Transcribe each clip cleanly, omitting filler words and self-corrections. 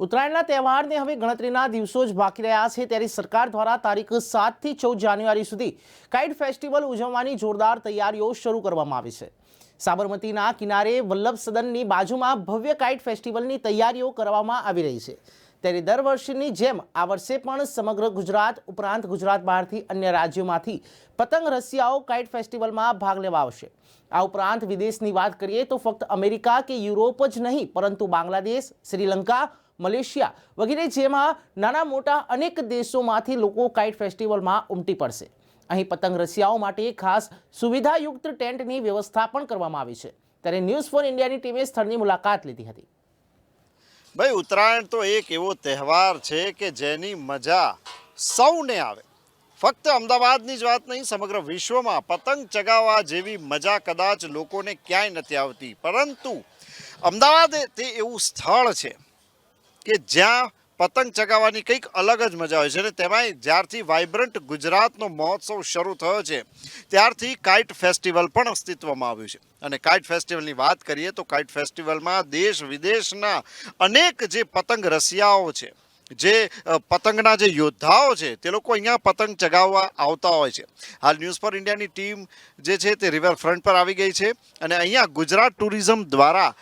ઉત્તરાયણના તહેવારને હવે ગણતરીના દિવસો જ બાકી રહ્યા છે ત્યારે સરકાર દ્વારા તારીખ 7 થી 14 જાન્યુઆરી સુધી કાઇટ ફેસ્ટિવલ ઉજવવાની જોરદાર તૈયારીઓ શરૂ કરવામાં આવી છે। સાબરમતીના કિનારે વલ્લભ સદનની બાજુમાં ભવ્ય કાઇટ ફેસ્ટિવલની તૈયારીઓ કરવામાં આવી રહી છે। ત્યારે દર વર્ષની જેમ આ વર્ષે પણ સમગ્ર ગુજરાત ઉપરાંત ગુજરાત બહારથી અન્ય રાજ્યોમાંથી પતંગ રસિયાઓ કાઇટ ફેસ્ટિવલમાં ભાગ લેવા આવશે। આ ઉપરાંત વિદેશની વાત કરીએ તો ફક્ત અમેરિકા કે યુરોપ જ નહીં પરંતુ બાંગ્લાદેશ, શ્રીલંકા, મલેશિયા વગેરે જેમાં નાના મોટા અનેક દેશોમાંથી લોકો કાઇટ ફેસ્ટિવલમાં ઉમટી પડશે। અહીં પતંગ રસિયાઓ માટે ખાસ સુવિધાયુક્ત ટેન્ટની વ્યવસ્થા પણ કરવામાં આવી છે। ત્યારે ન્યૂઝ ફોર ઇન્ડિયાની ટીમે સ્થળની મુલાકાત લીધી હતી। ભાઈ ઉત્તરાયણ તો એક એવો તહેવાર છે કે જેની મજા સૌને આવે। ફક્ત અમદાવાદની જ વાત નહીં, સમગ્ર વિશ્વમાં પતંગ ચગાવવા જેવી મજા કદાચ લોકોને ક્યાંય નથી આવતી, પરંતુ અમદાવાદ તે એવું સ્થળ છે કે જ્યાં પતંગ ચગાવવાની કંઈક અલગ જ મજા હોય છે। અને તેમાંય જ્યારથી વાઇબ્રન્ટ ગુજરાતનો મહોત્સવ શરૂ થયો છે ત્યારથી કાઇટ ફેસ્ટિવલ પણ અસ્તિત્વમાં આવ્યું છે। અને કાઇટ ફેસ્ટિવલની વાત કરીએ તો કાઇટ ફેસ્ટિવલમાં દેશ વિદેશના અનેક જે પતંગ રસિયાઓ છે, જે પતંગના જે યોદ્ધાઓ છે તે લોકો અહીંયા પતંગ ચગાવવા આવતા હોય છે। હાલ ન્યૂઝ ફોર ઇન્ડિયાની ટીમ જે છે તે રિવરફ્રન્ટ પર આવી ગઈ છે અને અહીંયા ગુજરાત ટુરિઝમ દ્વારા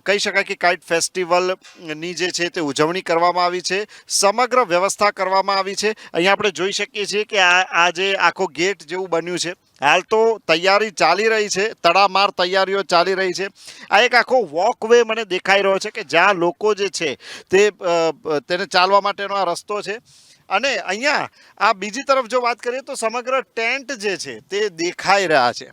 કહી શકાય કે કાઇટ ફેસ્ટિવલની જે છે તે ઉજવણી કરવામાં આવી છે। સમગ્ર વ્યવસ્થા કરવામાં આવી છે। અહીંયા આપણે જોઈ શકીએ છીએ કે આ જે આખો ગેટ જેવું બન્યું છે, હાલ તો તૈયારી ચાલી રહી છે, તડામાર તૈયારીઓ ચાલી રહી છે। આ એક આખો વોકવે મને દેખાઈ રહ્યો છે કે જ્યાં લોકો જે છે તેને ચાલવા માટેનો આ રસ્તો છે। અને અહીંયા આ બીજી તરફ જો વાત કરીએ તો સમગ્ર ટેન્ટ જે છે તે દેખાઈ રહ્યા છે।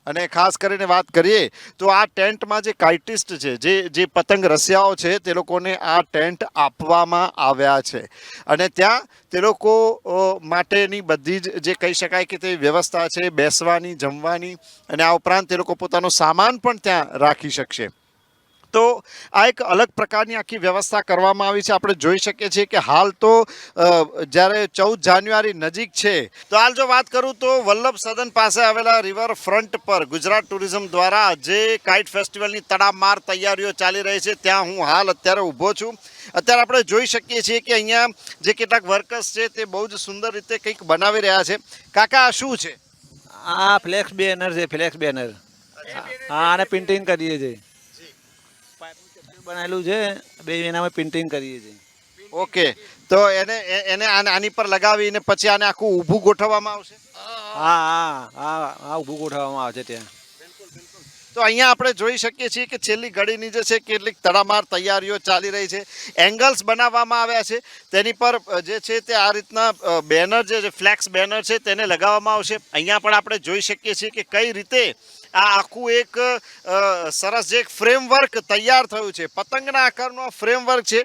અને ખાસ કરીને વાત કરીએ તો આ ટેન્ટમાં જે કાઇટિસ્ટ છે, જે પતંગ રસિયાઓ છે તે લોકોને આ ટેન્ટ આપવામાં આવ્યા છે અને ત્યાં તે લોકો માટેની બધી જ જે કહી શકાય કે તે વ્યવસ્થા છે બેસવાની, જમવાની, અને આ ઉપરાંત તે લોકો પોતાનો સામાન પણ ત્યાં રાખી શકશે। તો આ એક અલગ પ્રકારની આખી વ્યવસ્થા કરવામાં આવી છે। આપણે જોઈ શકીએ છીએ કે હાલ તો જ્યારે 14 જાન્યુઆરી નજીક છે, તો હાલ જો વાત કરું તો વલ્લભ સદન પાસે આવેલા રિવરફ્રન્ટ પર ગુજરાત ટુરિઝમ દ્વારા જે કાઇટ ફેસ્ટિવલની તડામાર તૈયારીઓ ચાલી રહી છે ત્યાં હું હાલ અત્યારે ઊભો છું। અત્યારે આપણે જોઈ શકીએ છીએ કે અહીંયા જે કેટલાક વર્કર્સ છે તે બહુ જ સુંદર રીતે કંઈક બનાવી રહ્યા છે। કાકા આ શું છે? આ ફ્લેક્સ બેનર છે, ફ્લેક્સ બેનર। હા, આને પ્રિન્ટિંગ કરીએ છીએ, બનાવેલું છે બે એનામાં પ્રિન્ટિંગ કરીએ છીએ। ઓકે, તો એને આની પર લગાવીને પછી આને આખું ઊભું ગોઠવવામાં આવશે? હા હા હા હા, ઊભું ગોઠવવામાં આવે છે ત્યાં। તો અહીંયા આપણે જોઈ શકીએ છીએ કે છેલ્લી ઘડીની જે છે કેટલીક તડામાર તૈયારીઓ ચાલી રહી છે। એંગલ્સ બનાવવામાં આવ્યા છે, તેની પર જે છે તે આ રીતના બેનર જે ફ્લેક્સ બેનર છે તેને લગાવવામાં આવશે। અહીંયા પણ આપણે જોઈ શકીએ છીએ કે કઈ રીતે આ આખું એક સરસ જે એક ફ્રેમવર્ક તૈયાર થયું છે, પતંગના આકારનો ફ્રેમવર્ક છે।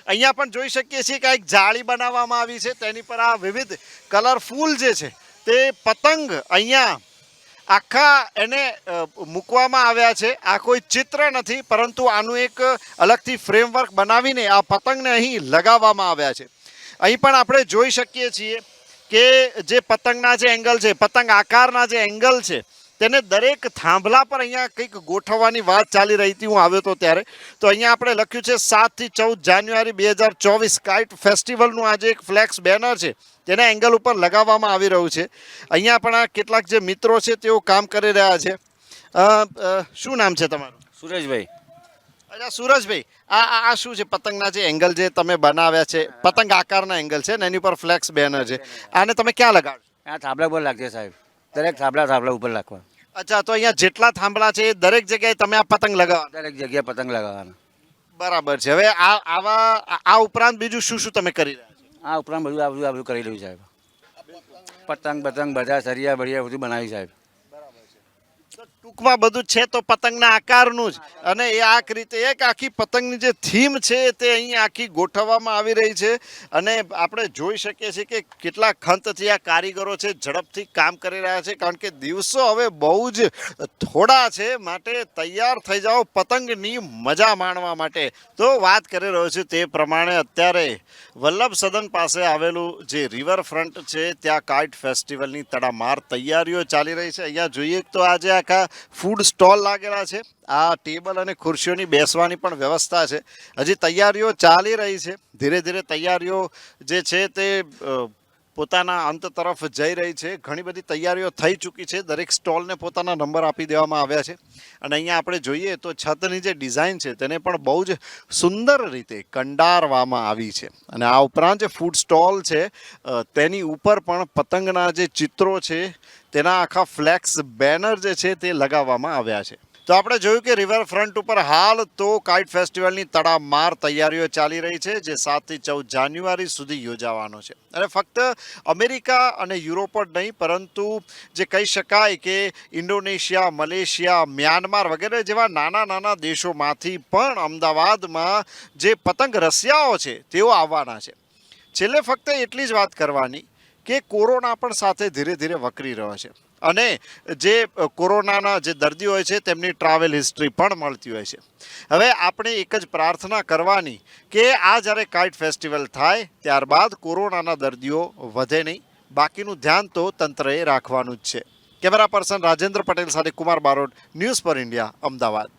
અહીંયા પણ જોઈ શકીએ છીએ કે એક જાળી બનાવવામાં આવી છે, તેની પર આ વિવિધ કલરફુલ જે છે તે પતંગ અહીંયા આખા એને મૂકવામાં આવ્યા છે। આ કોઈ ચિત્ર નથી, પરંતુ આનું એક અલગથી ફ્રેમવર્ક બનાવીને આ પતંગને અહીં લગાવવામાં આવ્યા છે। અહીં પણ આપણે જોઈ શકીએ છીએ કે જે પતંગના જે એંગલ છે, પતંગ આકારના જે એંગલ છે તેને દરેક થાંભલા પર અહીંયા કંઈક ગોઠવવાની વાત ચાલી રહી હતી, હું આવ્યો હતો ત્યારે। તો અહીંયા આપણે લખ્યું છે 7 થી 14 જાન્યુઆરી 2024 કાઇટ ફેસ્ટિવલનું આ જે એક ફ્લેક્સ બેનર છે તેના એંગલ ઉપર લગાવવામાં આવી રહ્યું છે। અહીંયા પણ આ કેટલાક જે મિત્રો છે તેઓ કામ કરી રહ્યા છે। શું નામ છે તમારું? સુરેશભાઈ। અચ્છા સુરજભાઈ, આ શું છે? પતંગના જે એંગલ જે તમે બનાવ્યા છે, પતંગ આકારના એંગલ છે ને એની ઉપર ફ્લેક્સ બેનર છે, આને તમે ક્યાં લગાડશો? આ થાંભલા પર લાગશે સાહેબ, દરેક થાંભલા ઉપર રાખવા। અચ્છા, તો અહીંયા જેટલા થાંભલા છે એ દરેક જગ્યાએ તમે આ પતંગ લગાવો? દરેક જગ્યાએ પતંગ લગાવવાના। બરાબર છે। હવે આ ઉપરાંત બીજું શું શું તમે કરી રહ્યા છો? આ ઉપરાંત આ બધું કરી લઉં સાહેબ। પતંગ બધા સરિયા બળિયા બધું બનાવ્યું સાહેબ। તો ટૂંકમાં બધું છે તો પતંગના આકારનું જ, અને એ આ રીતે એક આખી પતંગની જે થીમ છે તે અહીં આખી ગોઠવવામાં આવી રહી છે। અને આપણે જોઈ શકીએ છીએ કે કેટલા ખંતથી આ કારીગરો છે ઝડપથી કામ કરી રહ્યા છે, કારણ કે દિવસો હવે બહુ જ થોડા છે, માટે તૈયાર થઈ જાઓ પતંગની મજા માણવા માટે। તો વાત કરી રહ્યો છું તે પ્રમાણે અત્યારે વલ્લભ સદન પાસે આવેલું જે રિવરફ્રન્ટ છે ત્યાં કાઇટ ફેસ્ટિવલની તડામાર તૈયારીઓ ચાલી રહી છે। અહીંયા જોઈએ તો આજે આખા ફૂડ સ્ટોલ લાગેલા છે. આ ટેબલ અને ખુરશીઓની બેસવાની પણ વ્યવસ્થા છે. હજી તૈયારીઓ ચાલી રહી છે. ધીરે ધીરે તૈયારીઓ જે છે તે પોતાના અંત તરફ જઈ રહી છે. ઘણી બધી તૈયારીઓ થઈ ચૂકી છે. દરેક સ્ટોલને પોતાના નંબર આપી દેવામાં આવ્યા છે. અને અહીંયા આપણે જોઈએ તો છતની જે ડિઝાઇન છે તેને પણ બહુ જ સુંદર રીતે કંડારવામાં આવી છે. અને આ ઉપરાંત જે ફૂડ સ્ટોલ છે તેની ઉપર પણ પતંગના જે ચિત્રો છે તેના આખા ફ્લેક્સ બેનર જે છે તે લગાવવામાં આવ્યા છે. તો આપણે જોયું કે રિવરફ્રન્ટ ઉપર હાલ તો કાઇટ ફેસ્ટિવલની તડામાર તૈયારીઓ ચાલી રહી છે, જે 7 થી 14 જાન્યુઆરી સુધી યોજાવાનો છે. અને ફક્ત અમેરિકા અને યુરોપ જ નહીં, પરંતુ જે કહી શકાય કે ઇન્ડોનેશિયા, મલેશિયા, મ્યાનમાર વગેરે જેવા નાના નાના દેશોમાંથી પણ અમદાવાદમાં જે પતંગ રસિયાઓ છે તેઓ આવવાના છે. છેલ્લે ફક્ત એટલી જ વાત કરવાની કે કોરોના પણ સાથે ધીરે ધીરે વકરી રહ્યો છે. અને જે કોરોનાના જે દર્દીઓ હોય છે તેમની ટ્રાવેલ હિસ્ટ્રી પણ મળતી હોય છે. હવે આપણે એક જ પ્રાર્થના કરવાની કે આ જ્યારે કાઇટ ફેસ્ટિવલ થાય ત્યારબાદ કોરોનાના દર્દીઓ વધે નહીં. બાકીનું ધ્યાન તો તંત્રએ રાખવાનું જ છે. કેમેરા પર્સન રાજેન્દ્ર પટેલ સાથે Kumar Barot, news for India, Ahmedabad.